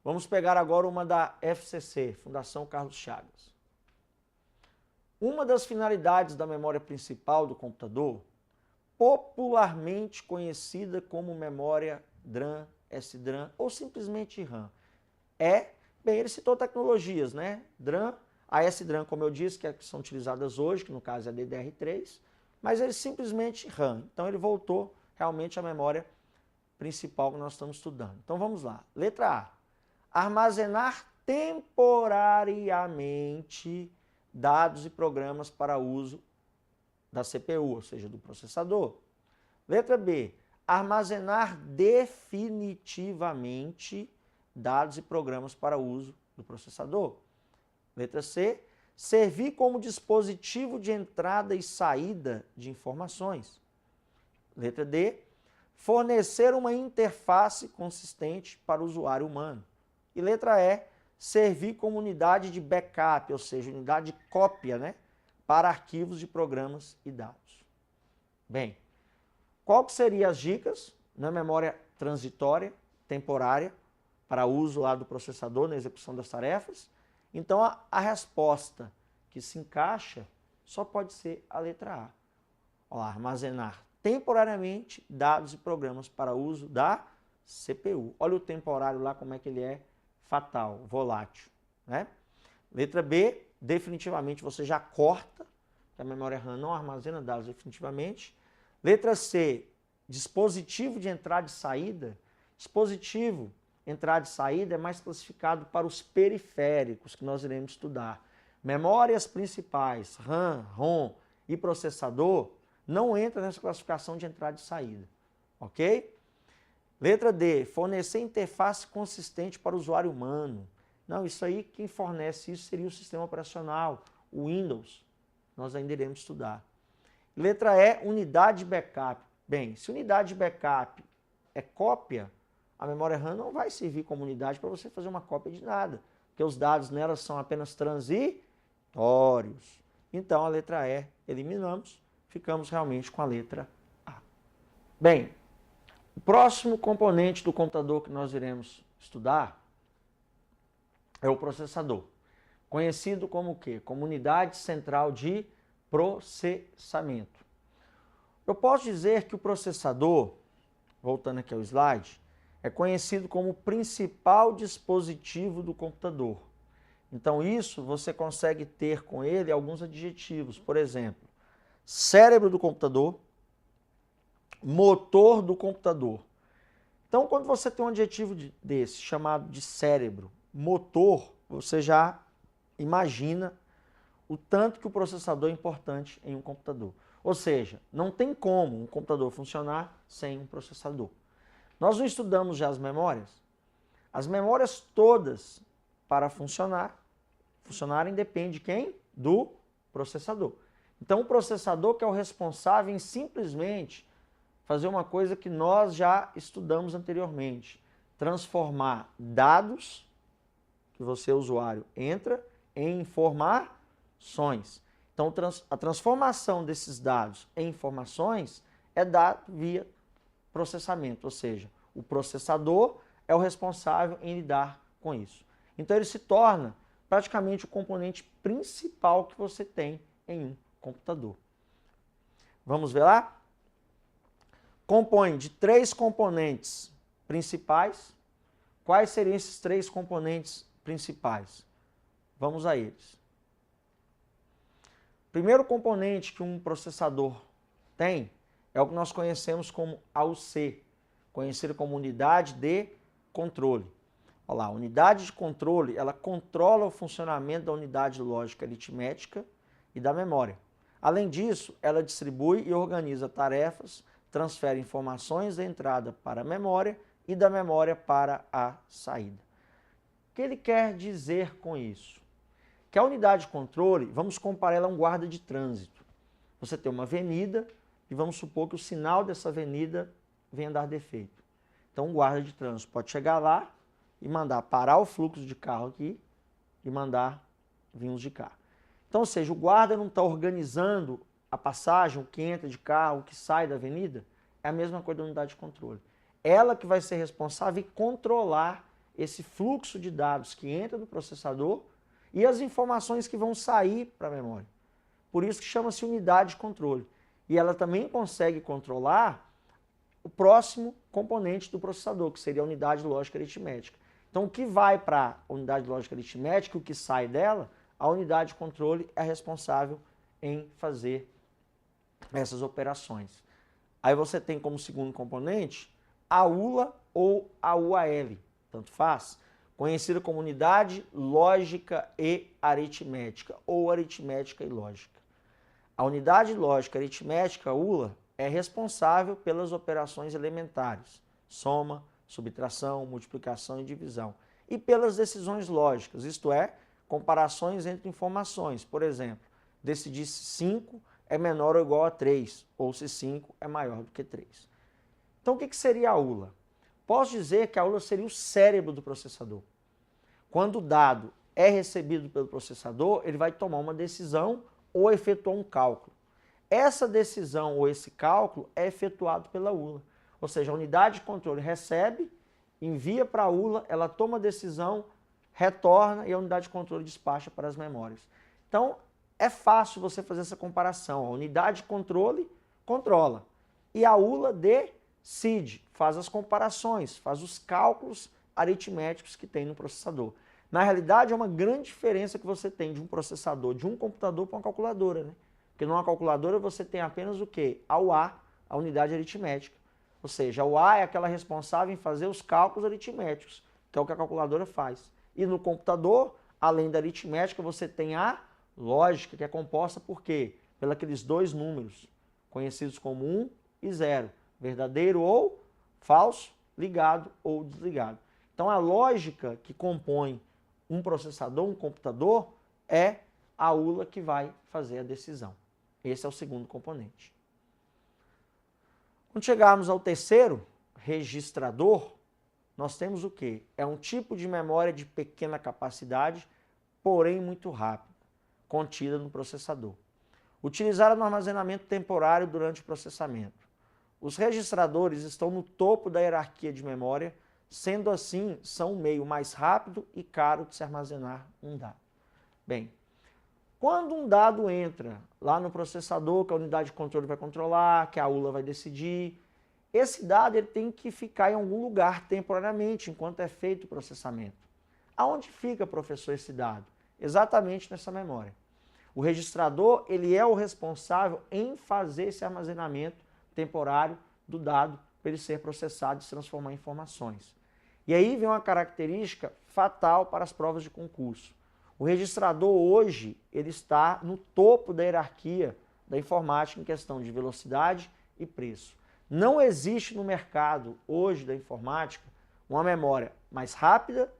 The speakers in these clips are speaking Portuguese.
Vamos pegar agora uma da FCC, Fundação Carlos Chagas. Uma das finalidades da memória principal do computador, popularmente conhecida como memória DRAM, SDRAM ou simplesmente RAM, bem, ele citou tecnologias, né? DRAM, a SDRAM, como eu disse, que são utilizadas hoje, que no caso é a DDR3, mas ele simplesmente RAM. Então ele voltou realmente à memória principal que nós estamos estudando. Então vamos lá. Letra A. Armazenar temporariamente dados e programas para uso da CPU, ou seja, do processador. Letra B. Armazenar definitivamente dados e programas para uso do processador. Letra C. Servir como dispositivo de entrada e saída de informações. Letra D. Fornecer uma interface consistente para o usuário humano. E letra E. Servir como unidade de backup, ou seja, unidade de cópia, né, para arquivos de programas e dados. Bem, qual que seriam as dicas na memória transitória, temporária, para uso lá do processador na execução das tarefas? Então, a resposta que se encaixa só pode ser a letra A. Olha lá, armazenar temporariamente dados e programas para uso da CPU. Olha o temporário lá, como é que ele é fatal, volátil, né? Letra B, definitivamente você já corta, que a memória RAM não armazena dados definitivamente. Letra C, dispositivo de entrada e saída. Dispositivo, entrada e saída é mais classificado para os periféricos que nós iremos estudar. Memórias principais, RAM, ROM e processador, não entra nessa classificação de entrada e saída, ok? Letra D, fornecer interface consistente para o usuário humano. Não, isso aí, quem fornece isso seria o sistema operacional, o Windows. Nós ainda iremos estudar. Letra E, unidade de backup. Bem, se unidade de backup é cópia, a memória RAM não vai servir como unidade para você fazer uma cópia de nada, porque os dados nela são apenas transitórios. Então, a letra E eliminamos, ficamos realmente com a letra A. Bem, o próximo componente do computador que nós iremos estudar é o processador, conhecido como o quê? Como unidade central de processamento. Eu posso dizer que o processador, voltando aqui ao slide, é conhecido como o principal dispositivo do computador. Então isso você consegue ter com ele alguns adjetivos, por exemplo, cérebro do computador, motor do computador. Então, quando você tem um adjetivo desse, chamado de cérebro, motor, você já imagina o tanto que o processador é importante em um computador. Ou seja, não tem como um computador funcionar sem um processador. Nós não estudamos já as memórias? As memórias todas, para funcionarem depende de quem? Do processador. Então, o processador que é o responsável em simplesmente fazer uma coisa que nós já estudamos anteriormente, transformar dados que você, usuário, entra em informações. Então, a transformação desses dados em informações é dada via processamento, ou seja, o processador é o responsável em lidar com isso. Então, ele se torna praticamente o componente principal que você tem em um computador. Vamos ver lá? Compõe de 3 componentes principais. Quais seriam esses 3 componentes principais? Vamos a eles. O primeiro componente que um processador tem é o que nós conhecemos como AUC, conhecido como unidade de controle. Olha lá, a unidade de controle, ela controla o funcionamento da unidade lógica aritmética e da memória. Além disso, ela distribui e organiza tarefas, transfere informações da entrada para a memória e da memória para a saída. O que ele quer dizer com isso? Que a unidade de controle, vamos comparar ela a um guarda de trânsito. Você tem uma avenida e vamos supor que o sinal dessa avenida venha dar defeito. Então, um guarda de trânsito pode chegar lá e mandar parar o fluxo de carro aqui e mandar vir os de carro. Então, ou seja, o guarda não está organizando a passagem, o que entra de carro, o que sai da avenida, é a mesma coisa da unidade de controle. Ela que vai ser responsável em controlar esse fluxo de dados que entra no processador e as informações que vão sair para a memória. Por isso que chama-se unidade de controle. E ela também consegue controlar o próximo componente do processador, que seria a unidade lógica aritmética. Então, o que vai para a unidade lógica aritmética, o que sai dela, a unidade de controle é responsável em fazer essas operações. Aí você tem como segundo componente a ULA ou a UAL, tanto faz, conhecida como unidade lógica e aritmética, ou aritmética e lógica. A unidade lógica aritmética, ULA, é responsável pelas operações elementares, soma, subtração, multiplicação e divisão, e pelas decisões lógicas, isto é, comparações entre informações. Por exemplo, decidir se 5 é menor ou igual a 3, ou se 5 é maior do que 3. Então, o que seria a ULA? Posso dizer que a ULA seria o cérebro do processador. Quando o dado é recebido pelo processador, ele vai tomar uma decisão ou efetuar um cálculo. Essa decisão ou esse cálculo é efetuado pela ULA. Ou seja, a unidade de controle recebe, envia para a ULA, ela toma a decisão, retorna e a unidade de controle despacha para as memórias. Então, é fácil você fazer essa comparação. A unidade de controle controla e a ULA decide, faz as comparações, faz os cálculos aritméticos que tem no processador. Na realidade, é uma grande diferença que você tem de um processador, de um computador para uma calculadora, né? Porque numa calculadora você tem apenas o quê? A UA, a unidade aritmética. Ou seja, a UA é aquela responsável em fazer os cálculos aritméticos, que é o que a calculadora faz. E no computador, além da aritmética, você tem a lógica, que é composta por quê? Pelos aqueles dois números, conhecidos como 1 e 0, verdadeiro ou falso, ligado ou desligado. Então a lógica que compõe um processador, um computador, é a ULA que vai fazer a decisão. Esse é o segundo componente. Quando chegarmos ao terceiro, registrador, nós temos o quê? É um tipo de memória de pequena capacidade, porém muito rápida, contida no processador. Utilizada no armazenamento temporário durante o processamento. Os registradores estão no topo da hierarquia de memória, sendo assim, são o meio mais rápido e caro de se armazenar um dado. Bem, quando um dado entra lá no processador, que a unidade de controle vai controlar, que a ULA vai decidir, esse dado ele tem que ficar em algum lugar temporariamente, enquanto é feito o processamento. Aonde fica, professor, esse dado? Exatamente nessa memória. O registrador ele é o responsável em fazer esse armazenamento temporário do dado para ele ser processado e se transformar em informações. E aí vem uma característica fatal para as provas de concurso. O registrador hoje ele está no topo da hierarquia da informática em questão de velocidade e preço. Não existe no mercado hoje da informática uma memória mais rápida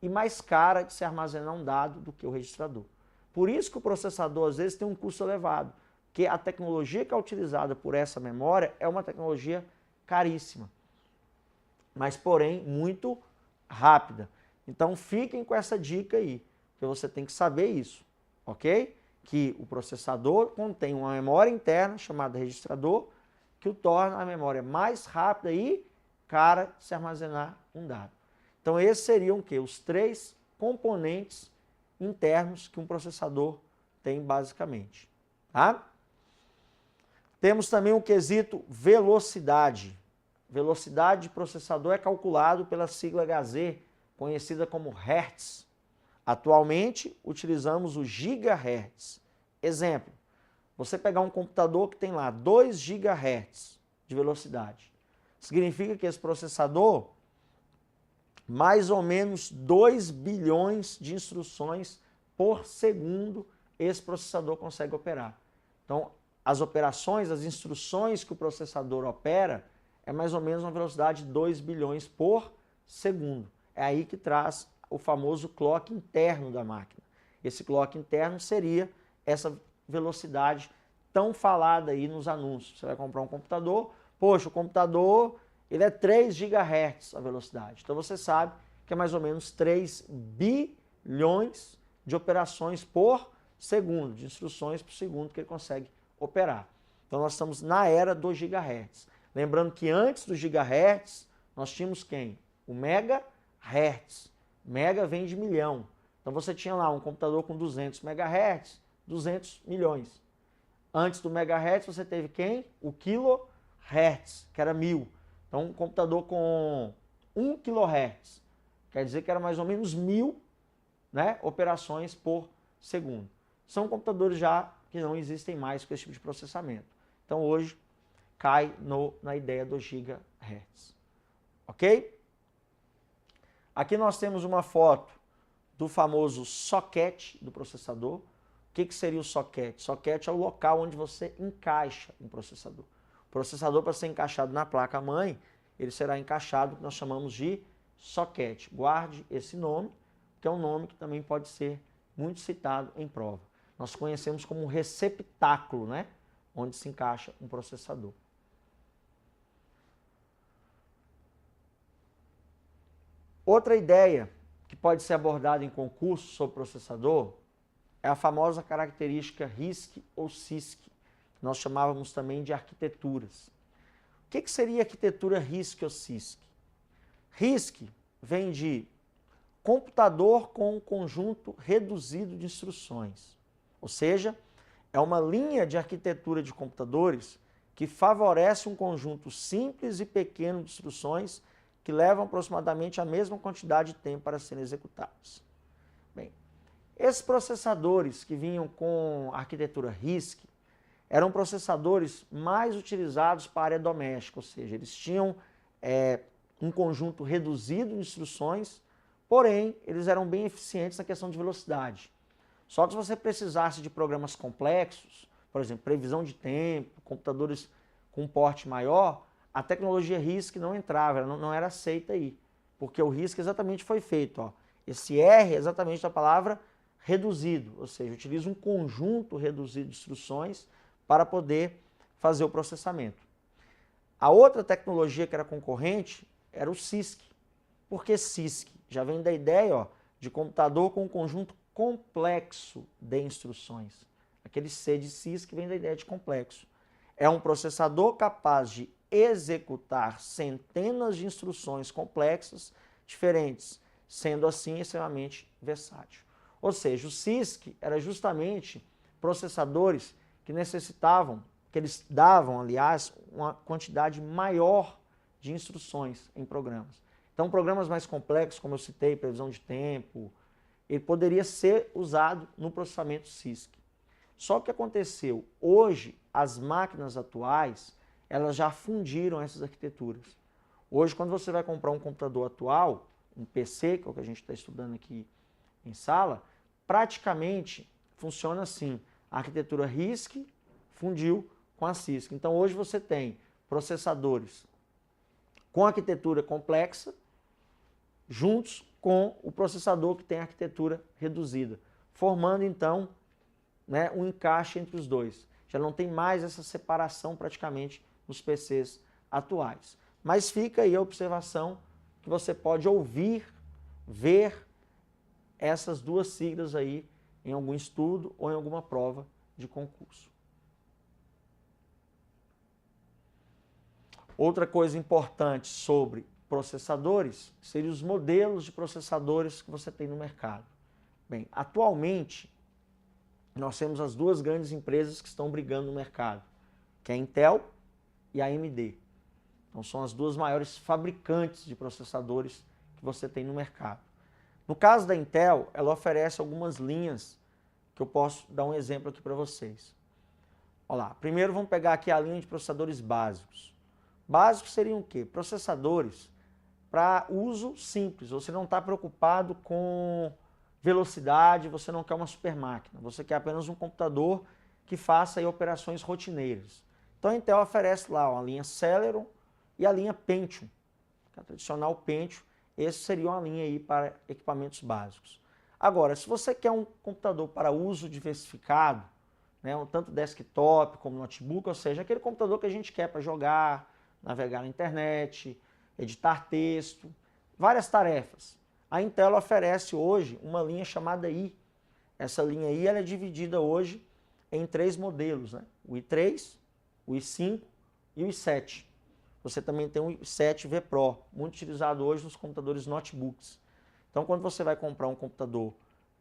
e mais cara de se armazenar um dado do que o registrador. Por isso que o processador às vezes tem um custo elevado, porque a tecnologia que é utilizada por essa memória é uma tecnologia caríssima, mas porém muito rápida. Então fiquem com essa dica aí, porque você tem que saber isso, ok? Que o processador contém uma memória interna chamada registrador, que o torna a memória mais rápida e cara de se armazenar um dado. Então esses seriam o quê? Os três componentes internos que um processador tem basicamente. Tá? Temos também o quesito velocidade. Velocidade de processador é calculado pela sigla Hz, conhecida como Hertz. Atualmente utilizamos o gigahertz. Exemplo, você pegar um computador que tem lá 2 GHz de velocidade. Significa que esse processador, mais ou menos 2 bilhões de instruções por segundo, esse processador consegue operar. Então, as operações, as instruções que o processador opera, é mais ou menos uma velocidade de 2 bilhões por segundo. É aí que traz o famoso clock interno da máquina. Esse clock interno seria essa velocidade tão falada aí nos anúncios. Você vai comprar um computador, poxa, o computador ele é 3 GHz a velocidade. Então você sabe que é mais ou menos 3 bilhões de operações por segundo, de instruções por segundo que ele consegue operar. Então nós estamos na era do gigahertz. Lembrando que antes do gigahertz, nós tínhamos quem? O Hz. Mega vem de milhão. Então você tinha lá um computador com 200 MHz, 200 milhões. Antes do megahertz você teve quem? O kilohertz, que era 1000. Então um computador com 1 kHz, quer dizer que era mais ou menos 1000, né, operações por segundo. São computadores já que não existem mais com esse tipo de processamento. Então hoje cai na ideia do gigahertz. Ok? Aqui nós temos uma foto do famoso socket do processador. O que seria o socket? Socket é o local onde você encaixa um processador. O processador, para ser encaixado na placa-mãe, ele será encaixado, que nós chamamos de socket. Guarde esse nome, que é um nome que também pode ser muito citado em prova. Nós conhecemos como um receptáculo, né? Onde se encaixa um processador. Outra ideia que pode ser abordada em concurso sobre processador é a famosa característica RISC ou CISC, que nós chamávamos também de arquiteturas. O que seria arquitetura RISC ou CISC? RISC vem de computador com um conjunto reduzido de instruções, ou seja, é uma linha de arquitetura de computadores que favorece um conjunto simples e pequeno de instruções que levam aproximadamente a mesma quantidade de tempo para serem executados. Bem, esses processadores que vinham com arquitetura RISC eram processadores mais utilizados para a área doméstica, ou seja, eles tinham um conjunto reduzido de instruções, porém, eles eram bem eficientes na questão de velocidade. Só que se você precisasse de programas complexos, por exemplo, previsão de tempo, computadores com porte maior, a tecnologia RISC não entrava, ela não era aceita aí, porque o RISC exatamente foi feito, ó. Esse R é exatamente a palavra reduzido, ou seja, utiliza um conjunto reduzido de instruções para poder fazer o processamento. A outra tecnologia que era concorrente era o CISC. Por que CISC? Já vem da ideia, ó, de computador com um conjunto complexo de instruções. Aquele C de CISC vem da ideia de complexo. É um processador capaz de executar centenas de instruções complexas diferentes, sendo assim extremamente versátil. Ou seja, o CISC era justamente processadores que necessitavam, que eles davam, aliás, uma quantidade maior de instruções em programas. Então, programas mais complexos, como eu citei, previsão de tempo, ele poderia ser usado no processamento CISC. Só que o que aconteceu? Hoje, as máquinas atuais, elas já fundiram essas arquiteturas. Hoje, quando você vai comprar um computador atual, um PC, que é o que a gente está estudando aqui em sala, praticamente funciona assim. A arquitetura RISC fundiu com a CISC. Então, hoje você tem processadores com arquitetura complexa, juntos com o processador que tem arquitetura reduzida, formando então, né, um encaixe entre os dois. Já não tem mais essa separação praticamente nos PCs atuais. Mas fica aí a observação que você pode ouvir, ver essas duas siglas aí em algum estudo ou em alguma prova de concurso. Outra coisa importante sobre processadores seriam os modelos de processadores que você tem no mercado. Bem, atualmente nós temos as duas grandes empresas que estão brigando no mercado, que é a Intel e a AMD. Então são as duas maiores fabricantes de processadores que você tem no mercado. No caso da Intel, ela oferece algumas linhas que eu posso dar um exemplo aqui para vocês. Olha lá, primeiro vamos pegar aqui a linha de processadores básicos. Básicos seriam o quê? Processadores para uso simples. Você não está preocupado com velocidade, você não quer uma super máquina. Você quer apenas um computador que faça aí operações rotineiras. Então a Intel oferece lá a linha Celeron e a linha Pentium, que é a tradicional Pentium. Esse seria uma linha aí para equipamentos básicos. Agora, se você quer um computador para uso diversificado, né, tanto desktop como notebook, ou seja, aquele computador que a gente quer para jogar, navegar na internet, editar texto, várias tarefas. A Intel oferece hoje uma linha chamada i. Essa linha i ela é dividida hoje em 3 modelos, né? O i3, o i5 e o i7. você também tem o i7V Pro, muito utilizado hoje nos computadores notebooks. Então, quando você vai comprar um computador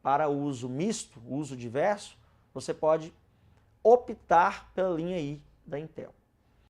para uso misto, uso diverso, você pode optar pela linha i da Intel.